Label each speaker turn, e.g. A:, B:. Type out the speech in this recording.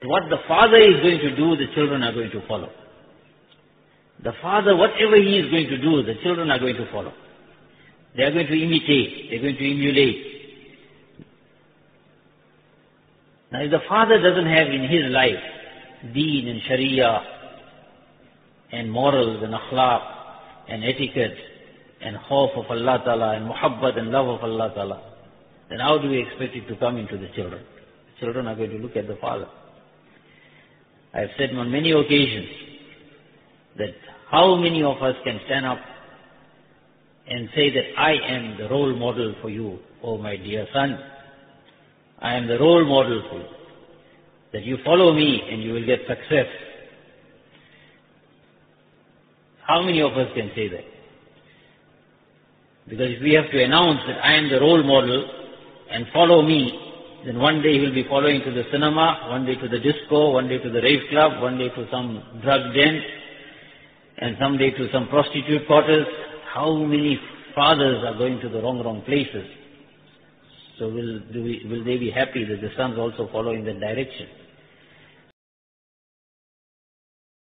A: what the father is going to do, the children are going to follow. The father, whatever he is going to do, the children are going to follow. They are going to imitate, they are going to emulate. Now if the father doesn't have in his life deen and sharia and morals and akhlaq and etiquette and khawf of Allah Ta'ala and muhabbat and love of Allah Ta'ala, then how do we expect it to come into the children? The children are going to look at the father. I have said on many occasions that how many of us can stand up and say that I am the role model for you, oh my dear son. I am the role model for you. That you follow me and you will get success. How many of us can say that? Because if we have to announce that I am the role model and follow me, then one day he will be following to the cinema, one day to the disco, one day to the rave club, one day to some drug den, and some day to some prostitute quarters. How many fathers are going to the wrong places? So will they be happy that the sons also follow in that direction?